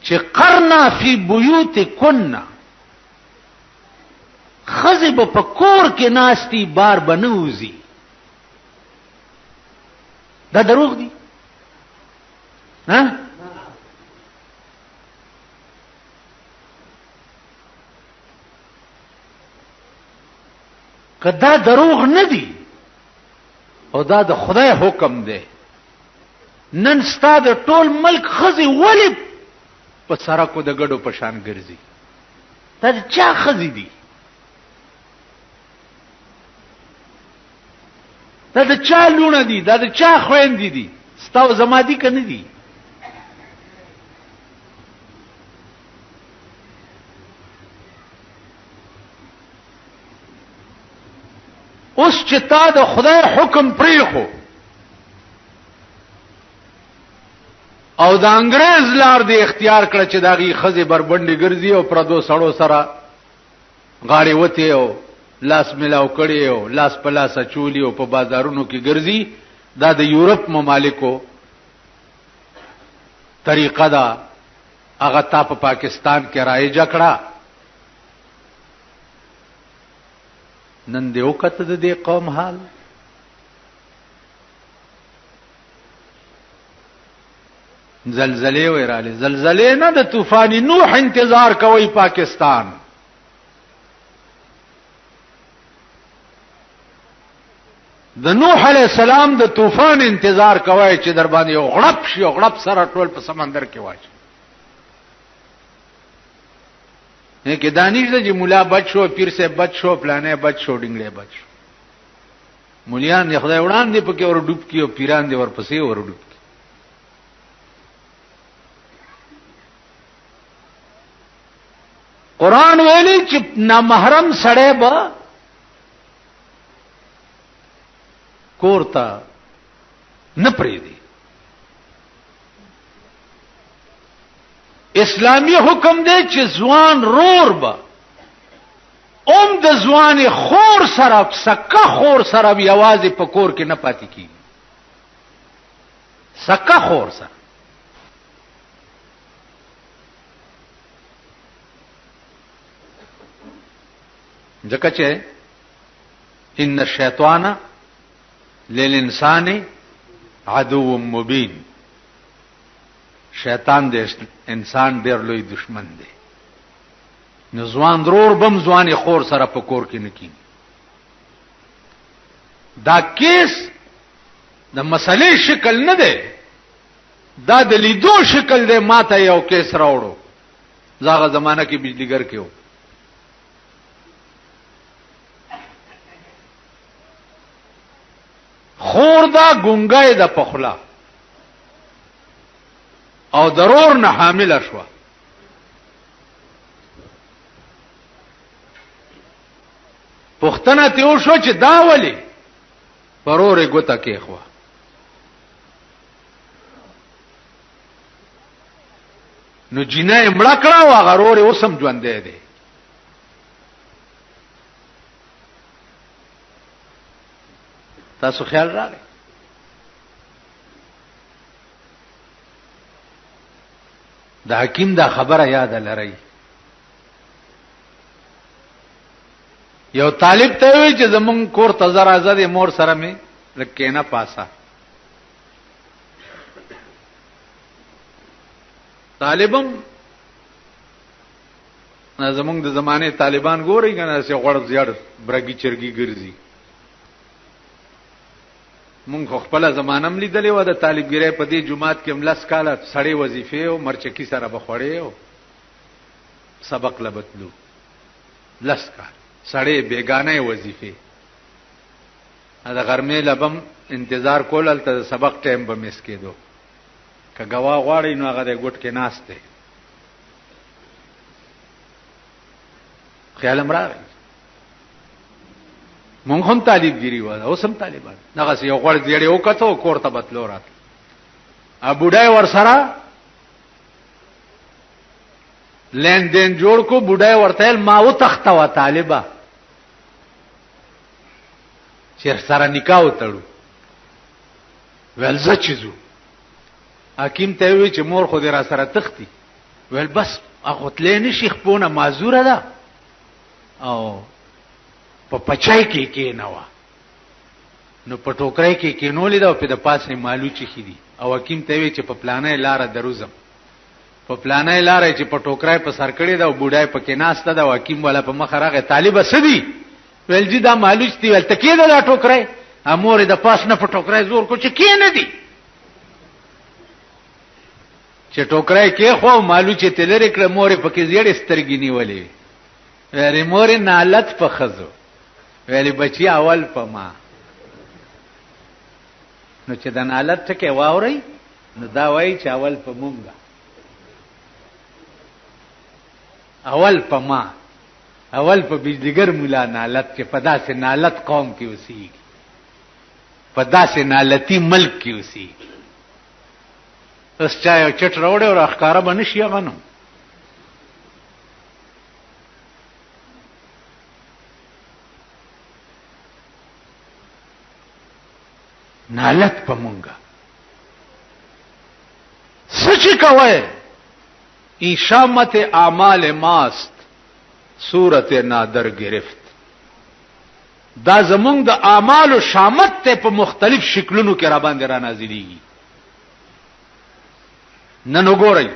چې قرنا فی بیوتکن، خزب په کور کې ناشتي بار بنوزی، دا دروغ دی؟ ها که دا دروغ نه دی او دا د خدای حکم دی. نن ستا د ټول ملک خزي ولی په سرکو د ګډو په شان ګرځي؟ دا چا خزي دي؟ دا د چا لونه دي؟ دا د چا خويندې دي؟ ستا او زما دي که نه دي؟ اوس چې تا د خدای حکم پریخو او د انګريز لار دی اختیار کړ چې داغي خزه بربندې ګرځي او پردو سړو سره غاړي وته او لاس ملاو کړي او لاس په لاس چولی او په بازارونو کې ګرځي، دا د یورپ ممالکو طریقه ده. هغه تا په پاکستان کې رایجه کړه. نن دی وکړه د دې قوم حال. زلزلې وراله، زلزلې نه د طوفان نوح انتظار کوي پاکستان. د نوح علی السلام د طوفان انتظار کوي چې در باندې یو غړپ شي او غړپ سره ټول په سمندر کې واچي. نه کې دانش د مولا بچ شو، پیر سے بچ شو، پلانې بچ شو، ډنګلې بچ شو. مولیان دی خدای وړاندې پکې ور ډوب کیو، پیران دی ور پسې ور ډوب. قرآن ویلی چې نامحرم سړی به کورتا نه پریدي. اسلامی حکم دی چې ځوان رور به اوم د ځوان خور سره سکه خور سره یوازې په کور کې نه پاتې کیږي. سکه خور سره ځکه چې ان الشیطان للانسان عدو مبین، شیطان د انسان ډیر لوی دشمن دی. نو ځوان ضرور بم ځوان خور سره په کور کې نه کینی. دا کیس د مسلې شکل نه دی، دا د لیدو شکل دی. ماته یو کیس راوړو، زاغه زمانہ کې بجلیګر کې و. خور دا ګونګای د پخلا او ضرور نه حامل شو. پښتنه ته و شو چې دا ولی پرورې ګوته کې خو نو جنې مړه کړه او غرور اوسم ژوندې دي. تاسو خیال راغی؟ د حکیم دا خبره یاد لرئ. یو طالب ته وی چې زمون کور ته زرا زده مور سره می لکه نه پاسا. طالبم زمونږ د زمانه طالبان ګوري کنه چې غړ زیړ برګي چرګي ګرځي. مونږ خپل زمانم لیدلې و د طالبګری په دې جمعات کې ملس کاله سړې وظیفه او مرچکی سره بخوړې او سبق لبتلو. لس کال سړې بیگانه وظیفه دا غرمه لبم انتظار کول ته سبق ټیم به مس کېدو. که گواه غواړي نو هغه د ګټ کې ناشته. خیالم راغی مونږ هم طالبګری و اوس هم طالبان دغه یو غړ دیړې وکړو کور ته بتلو رات ا بډای ور سره لین دین جوړ کو بډای ورته ما و تخته و طالبہ چې سره نکاح وتړو ول ز چیزو حکیم ته وی چې مور خو دې را سره تختی ول بس اخو تلې نشي خپونه معذوره ده او په پچای کې کې نه و نو په ټوکرای کې کې نو لیدا په د پاسه مالو چي خېدي او حکیم ته وی چې په پلانې لار دروزم په پلانې لار چې په ټوکرای په سر کړی دا بوډای په کې ناشته دا حکیم والا په مخ راغی طالب سدي ویل جی دا مالوچ دی ویل تکیه دا ټوکرای امور د پاس نه په ټوکرای زور کو چې کې نه دی چې ټوکرای کې خو مالوچ ته لری کړه مور په کې زیړې سترګې نیولې ویری مور نالت په خزو ویلی بچی اول په ما نو چې د نالت ټکه واوري نو دا وایي چې اول په مونږه اول په ما اول په بجلیگر مولا نالت چې په داسې نالت قوم کې اوسېږي په داسې نالتی ملک کې اوسېږي اوس چا یو چټ راوړی او راښکاره به نه شي هغه نو نالت په مونږه سچ کوي این شامت اعمال ماست صورت نادر گرفت دا زمونږ د اعمال او شامت ته په مختلف شکلونو کې را باندې را نازلېږي نن وګورئ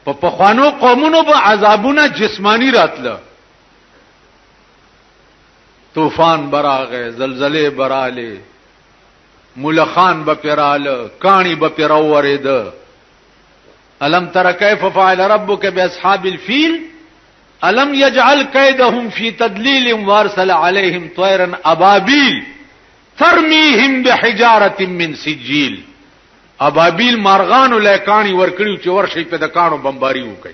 په پخوانو قومونو به عذابونه جسمانی راتله طوفان براغه زلزلې براله ملخان به پیراله کانی به پیراورید الم تر کیف فعل ربک باصحاب الفیل الم یجعل کیدهم فی تدلیل وارسل علیهم طیرا ابابیل ترمیهم بحجاره من سجیل ابابیل مارغان لکانی ورکړي چې ورشي په د کانو بمباری وکړي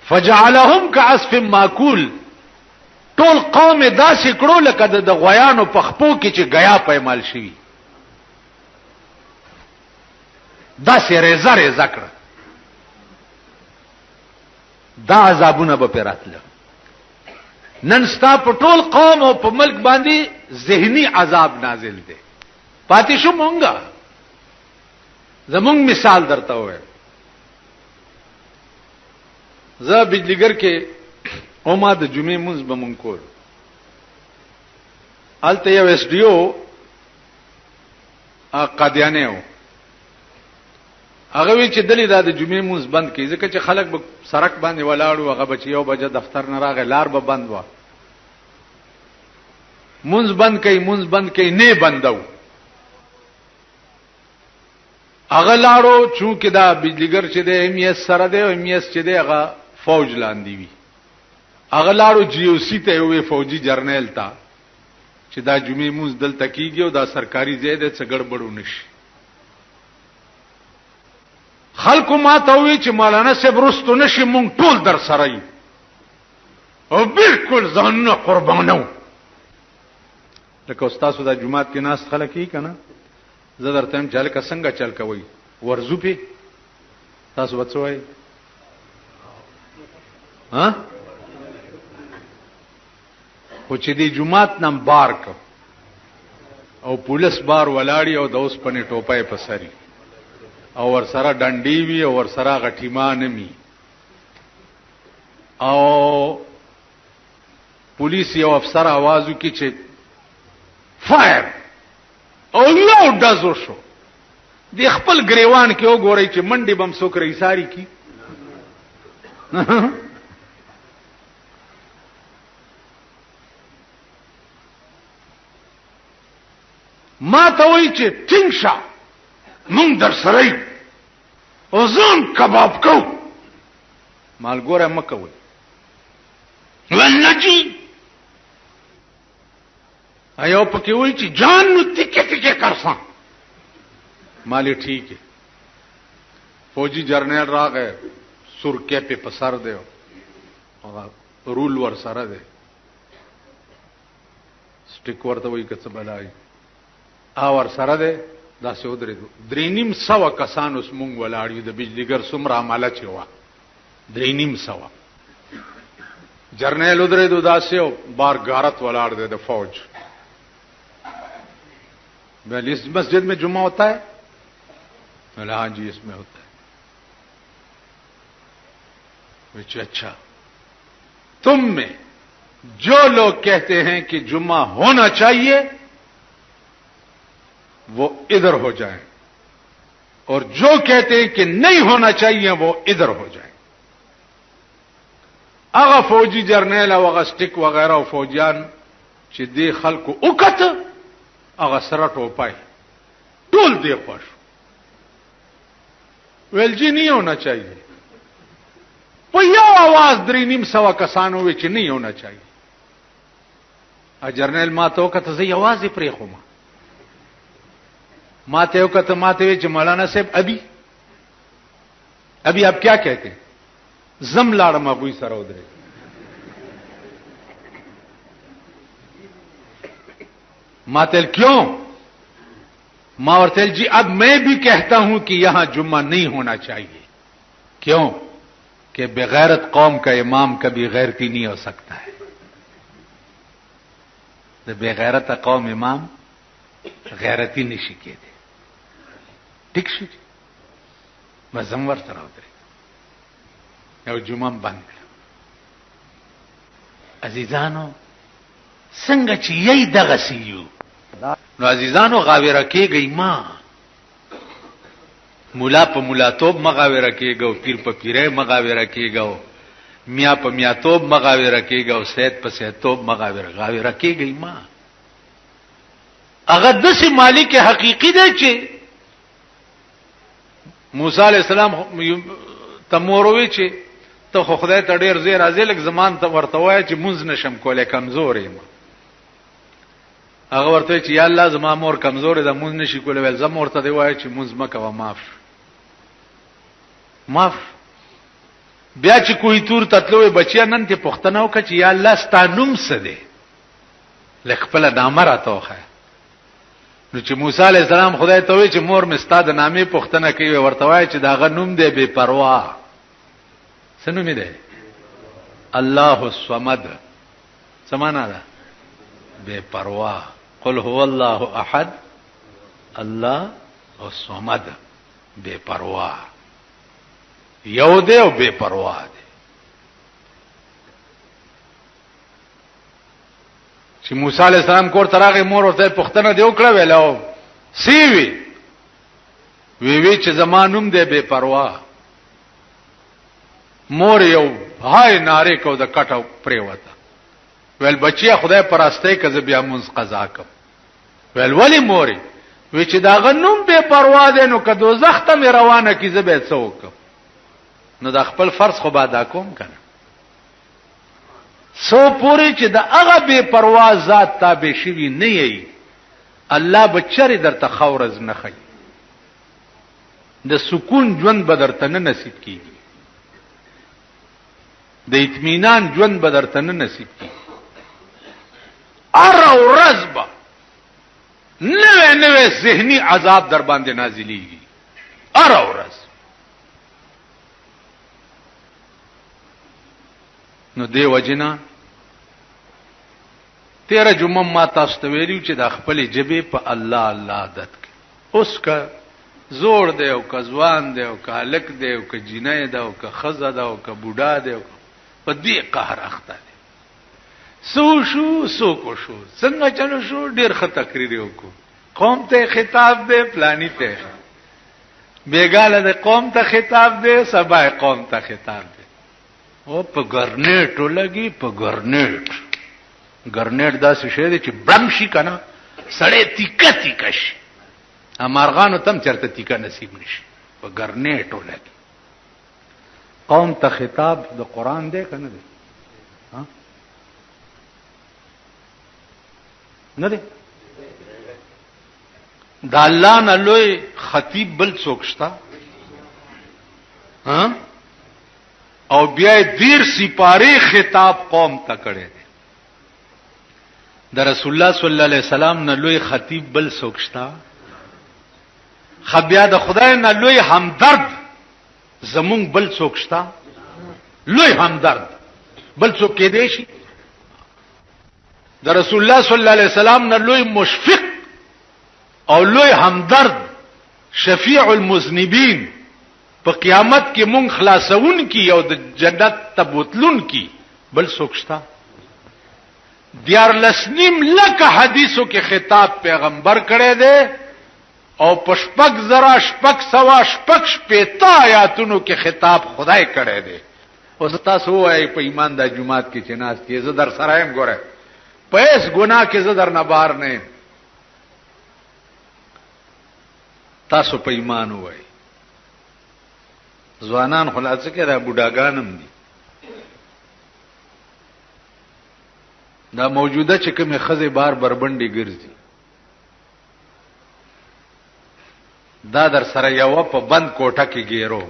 فجعلهم كعصف ماکول ټول قوم داسې کړو لکه د غویانو په خپو کې چې غیا پېمال شي داسې ریزه ریزه کړ دا عذابونه به پراتله نن ستا په ټول قوم او په ملک باندې ذهني عذاب نازل دی پاتې شو مونږه زمونږ مثال درته وای زه بجلیګر کې او ما د جمعې منځ به مونږ کول هلته یو ایس ډي او قادیانی و هغه وی چې دلی دا د جمعې منځ بند کړي ځکه چې خلک به سړک باندې ولاړو هغه به چې یو بجه دفتر نه راغی لار به بند و منځ بند کړي نه بندو هغه لاړو چونکه دا بجلیګر چې د ایم ایس سره دی او ایم ایس چې دی هغه فوج لاندې وی هغه لاړو جی او سی ته یو فوجي جرنیل تا چې دا جمعې موږ دلته کیږي او دا سرکاري ځای دی څه ګړبړو نشي خلکو ما ته وی چې مولانا صاحب رستو نشي مونږ ټول در سره یو او بالکل ځانونه قربانو لکه استاد د جمعات کې ناس خلک یې کنه زه درته هم چل کا څنګه چل کوي ورزو په تاسو وڅوي ها خو چې دی جمعات نام بار کو او پولیس بار ولاړی او د اوس پنې ټوپای په سری او ور سره ډنډي وی او ور سره غټیما نمی او پولیس یو افسر आवाज وکي چې فایر او یو دزو شو دی خپل گریوان کې وګورئ چې منډي بم څوک رئیساری کی ما ته وای چې ټینګ مونږ در سره او ځان کباب کو مالګوره مکوي ولنجي ایو پکې وای چې جان نو تیکه تیکه کرسان مالی ٹھیک ہے فوجی جرنیل راغې سرکه په پسر دی او رول ور سره دی سټیک ورته وای کڅ بلای اور سره دی دا سه ودرې درینیم سوا کسان اوس مونږ ولاړیو د بجلیګر سمرا عمله چوا درینیم سوا جرنیل ودرې دو داسه بار غارت ولاړ دی د فوج بل اس مسجد में जुम्मा होता है बोला हाँ जी इसमें होता है अच्छा तुम में जो लोग कहते हैं कि जुम्मा होना चाहिए वो इधर हो जाए और जो कहते हैं कि नहीं होना चाहिए वो इधर हो जाए هغه فوجي جرنیل او هغه سټیک وغیرہ او فوجیان چې دې خلکو وکړه هغه سره ټوپای ټول دې خوش ویل جی نه ہونا چاہیے په یو आवाज 350 کسانو وی چې نه ہونا چاہیے ا جرنیل ما ته وکړه زه आवाज پرې خوم ما ته وکړه ما ته وی چې مولانا صاحب ابھی آپ کیا کہتے ہیں زم لاړم ابوی سره ودرې ما تل کیوں ما ورتل جی اب میں بھی کہتا ہوں کہ یہاں جمعہ نہیں ہونا چاہیے کیوں کہ بغیرت قوم کا امام کبھی غیرتی نہیں ہو سکتا ہے بغیرت قوم امام غیرتی نشی کے دے ٹھیک شو جی مزم ور سره ودرې یو جمعه بند عزیزانو څنګه چې یی دغه سیو نو عزیزانو غاویره کېږي ما مولا په مولاتوب مغاویره کېږي پیر په پیره مغاویره کېږي میا په میاتوب مغاویره کېږي سید په سیدتوب مغاویره کېږي ما هغه د سي مالک حقيقي دی چې موسی علیہ السلام تموروي چې ته خو خدای ته ډیر زیر راځي لکه زمان ته ورته وای چې مونږ نشم کولای کمزور یم هغه ورته چې یا الله زما مور کمزور ده مونږ نشي کولای ول زما ورته دی وای چې مونږ مکه و معاف بیا چې کوی تور تتلوې بچیا نن ته پښتنه وکړي چې یا الله ستانوم څه دی لکپل نامه راته نو چې موسی علیہ السلام خدای ته وی چې مور مستاد نامې پښتنه کوي ورته وای چې دا غنوم دی بے پروا سنو می دی الله الصمد سمانا ده بے پروا قل هو الله احد الله الصمد بے پروا یو دی او بے پروا دی چې موسی علیہ السلام کور تراغه مور ورته پښتنه دی وکړه ویلو سی وی چې زمانوم دی بے پروا مور یو هاي ناره کو د کټو پرې وته ویل بچیا خدای پرسته کزه بیا مونږ قضا کوم ویل ولی موري وی چې دا غنوم بے پروا دی نو که دوزخ ته مې روانه کی زه به څوک نو د خپل فرض خو بادا کوم کنه سو پوری چې د هغه بے پروا ذات تابع شوی نه یی الله بچری درته خورز نه خي د سکون ژوند بدرته نه نصیب کیږي د اطمینان ژوند بدرته نه نصیب کیږي ار ورځبا نوې ذهني عذاب در باندې نازلېږي ار ورځ نو دی وجنا 13 جمعه ما تاسو ته ویلو چې د خپل جبه په الله الله عادت کې اوس کا زور دی او کا ځوان دی او کا لک دی او کا جنې دی او کا خزه دی او کا بوډا دی په دې قهر اخته دی سو کو شو څنګه چلو شو ډیر ښه تقریر وکړو قوم ته خطاب دی پلانی ته بیګاله د قوم ته خطاب دی سبا قوم ته خطاب دی او په ګرنیټ ولګي په ګرنیټ داسې شی دی چې برم شي کنه سړی تیکه شي امارغانو تم چرته تیکه نصیب نشي په ګرنیټ ولګي قوم ته خطاب د قران دی کنه دی ها نه دی د الله نه لوی خطیب بل څوک شته ها او بیا دیر سپاره خطاب قوم ته کړي د رسول الله صلی الله علیه وسلم نه لوی خطیب بل څوک شته خبیا د خدای نه لوی همدرد زمون بل څوک شته لوی همدرد بل څوک کې دی شي د رسول الله صلی الله علیه وسلم نه لوی مشفق او لوی همدرد شفیع المذنبین په قیامت کې مونږ خلاصون کی او د جنت ته بوتلون کی بل سوکشتا دیار لسنیم لکه حدیثو کې خطاب پیغمبر کړي دي او پشپک زرا شپک سوا شپک شپیتا آیاتونو کې خطاب خدای کړي دي او تاسو وای په ایمان د جمعات کې چې ناس کې زه در سره يم ګوره پس ګناه کې زه در نه بار نه تاسو په ایمان وای ځوانان خلاص کې را بوډاګانم دي دا موجوده چې کومه خزه بار بربندي ګرځي دا در سره یو په بند کوټه کې ګیرو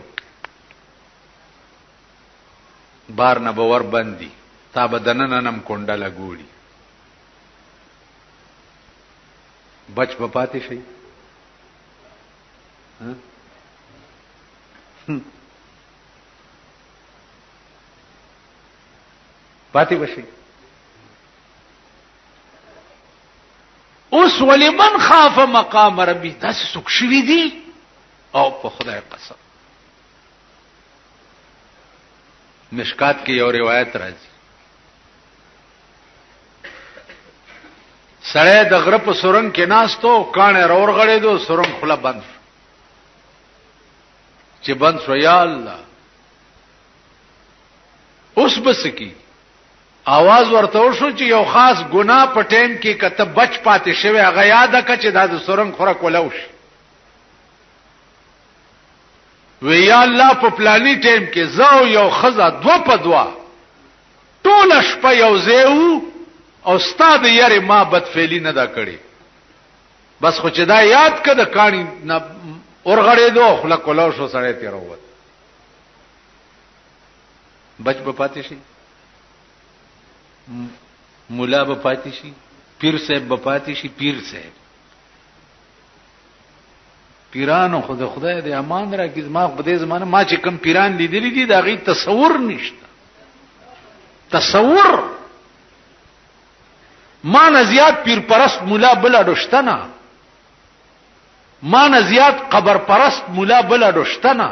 بار نه باور بندي تا بدنن نم کونډه لګوړي بچ په پاتې شي پاتې بشي اوس ولمن خاف مقام ربي تاسو څوک شوي دي او په خدای قسم مشکات کې یو روایت راځي سړی د غره په سورنګ کې ناستو کانه رور غړې دو سورنګ خلا بند چې بند شو یا الله اوس بس کی आवाज ورته وشو چې یو خاص ګناه په ټیم کې کته بچ پاتې شوی هغه یاد کړه چې دا د سورنګ خوره کولوش وی یا الله په پلاني ټیم کې زو یو خزا دو په دوا ټول شپه یو زیو او استاد یې ما بدفعلی نه دا کړی بس خو چې دا یاد کړه کانی نه اورغړې دو خلک کولوش سره تیر ووت بچ په پاتې شي مولا به پاتې شي پیر صاحب به پاتې شي پیر صاحب پیرانو خدای دې امان راکړي ما په دې زمانه ما چې کم پیران لیدلې دي دا غي تصور نشته تصور ما نه زیات پیر پرست مولا بل اډشتنا ما نه زیات قبر پرست مولا بل اډشتنا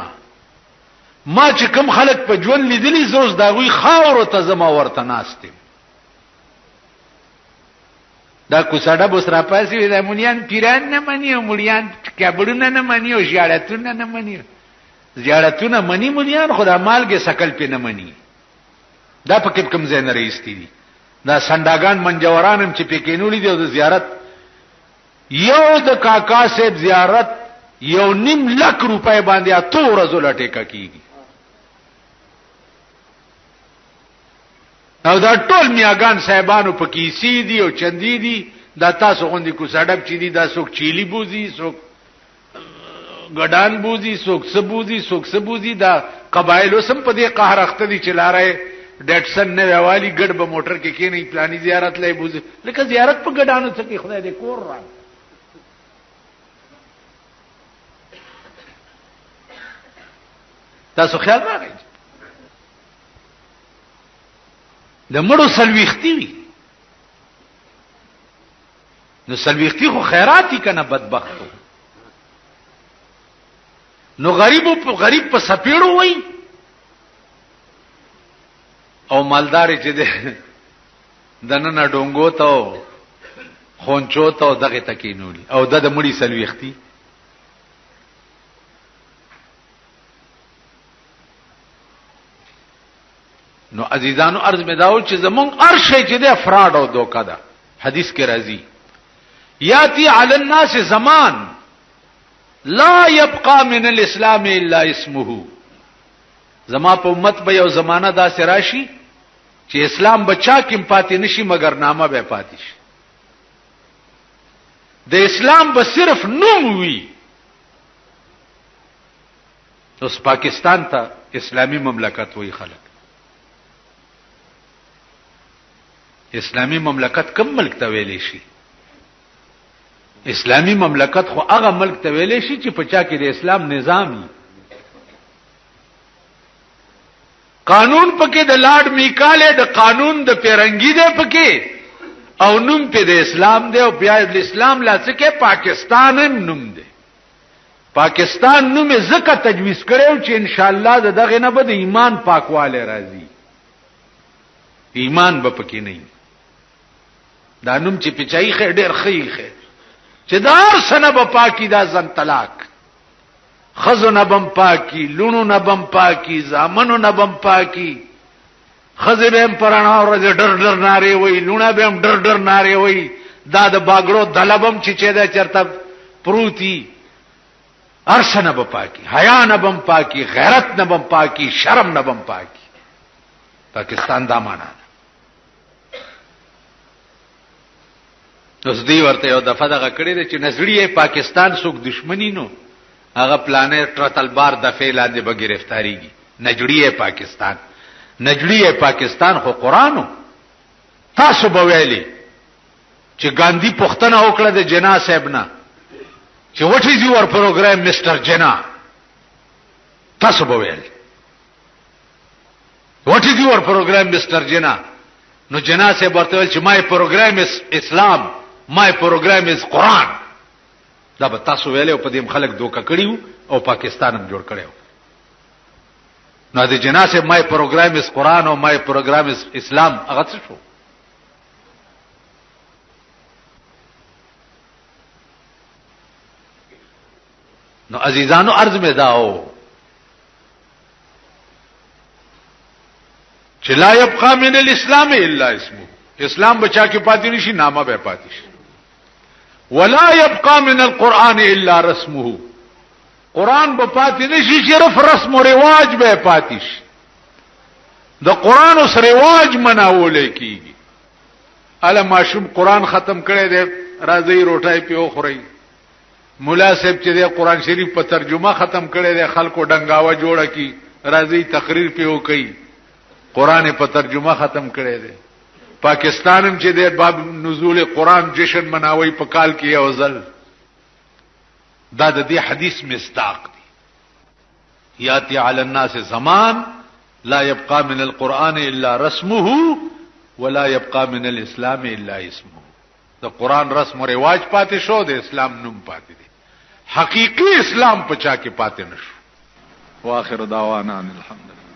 ما چې کم خلک په ژوند لیدلې زوس دا غوي خاور ته زما ورته ناستم دا کوڅاډه بوسرا پاسي د مليان پیران نه مني او مليان کبړونه نه مني او زیارتونه نه مني زیارتونه مني مليان خدا مالګه سکل په نه مني دا پکې کم ځای نه رئیستی دي دا سنداګان منجورانم چې پکې نولې دي د زیارت یو د کاکا صاحب زیارت 1.5 لک روپے باندې اته ورځې لټه کیږي او دا ټول میاګان صاحبانو پکې سي دي او چندي دي دا تاسو غوندي کو سړک چي دي دا څوک چيلي بوزي څوک ګډان بوزي څوک سبوزي دا قبایلو سم په دې قهر اخته دي چلاره ډټسن نه ویوالي ګډ به موټر کې کې نه پلاني زیارت لای بوزي لکه زیارت په ګډانو څخه خدای دې کور را تاسو خیال راغی د مړو سلويختی وي نو سلويختی خو خیراتی کنه بدبختو نو غریب په سپیړو وای او مالدار چې ده دنه ډونګو ته خونچو ته دغه تکینولي او د مړی سلويختی نو عزیزانو عرض می داو چې زمون ارشه چې ده فراډ او دوکا ده حدیث کې راځي یاتی علی الناس زمان لا يبقى من الاسلام الا اسمه زما په امت به یو زمانہ دا سراشي چې اسلام بچا کیم پاتې نشي مگر نامه به پاتې شي د اسلام به صرف نوم وي اوس پاکستان ته اسلامی مملکت وای خلک اسلامی مملکت کم ملک ته ویلې شي اسلامی مملکت خو هغه ملک ته ویلې شي چې پچا کې د اسلام نظام قانون پکې د لاډ میکاله د قانون د پیرنګي دی پکې او نوم په د اسلام دی او بیا د اسلام لاسکه پاکستان نوم دی پاکستان نوم زکه تجویز کړو چې ان شاء الله دغه نه به د ایمان پاکواله راځي ایمان به پکې نه دا نوم چې پچای خیر ډېر خیر چې دار سنه به پاکی دا زن طلاق خزو نبم پاکی، لونو نبم پاکی، زامنو نبم پاکی. خزه به هم پرانا ورځ ډر ډر ناره وای، لونه به هم ډر ډر ناره وای. دا د باګړو دلبم چې دا چرته پروتي. ارش نبم پاکی، حیا نبم پاکی، غیرت نبم پاکی، شرم نبم پاکی. پاکستان دا معنا ده. اوس دی ورته یو دفعه دغه کړی دی چې نظریه پاکستان څوک دشمنی نو هغه پلانې ټرتل بار د فعلاندې به گرفتاریږي. نجړیه پاکستان، نجړیه پاکستان خو قرانو. تاسو به ویلي چې ګاندھی پښتنه وکړه د جنا صاحب نه چې what is your program Mr. جنا. تاسو به ویلي what is your program Mr. جنا. نو جنا صاحب ورته ویل چې my program is اسلام، my program is قرآن. دا به تاسو ویلې او په دې خلک دوکه کړیو او پاکستان هم جوړ کړیو. نو د جنا صاحب my program is قرآن او my program is اسلام هغه څه شو؟ نو عزیزانو عرض میں داو چې لا يبقى من الاسلام الا اسمه. اسلام بچا کې پاتې نشي، نامه به پاتې شي. ولا يبقى من القرآن الا رسمه. قرآن به پاتې نشي، صرف رسم او رواج به پاتې شي. د قرآن اوس رواج مناول کیږي. اله ماشوم قرآن ختم کړي دي، راځي روټای پیو خوري. مولا صاحب چې د قرآن شریف په ترجمه ختم کړي دي، خلکو ډنګاوه جوړه کی، راځي تقریر پیو کوي. قرآن په ترجمه ختم کړي دي. پاکستانم چې د باب نزول قرآن جشن مناوي په کال کې یو ځل. دا د دې حدیث مصداق دی. یاتی علی الناس زمان لا يبقى من القرآن الا رسمه ولا يبقى من الاسلام الا اسمه. د قرآن رسم او رواج پاتې شو، د اسلام نوم پاتې دی. حقیقی اسلام پچا کې پاتې نشو. واخر دعوانا الحمدلله.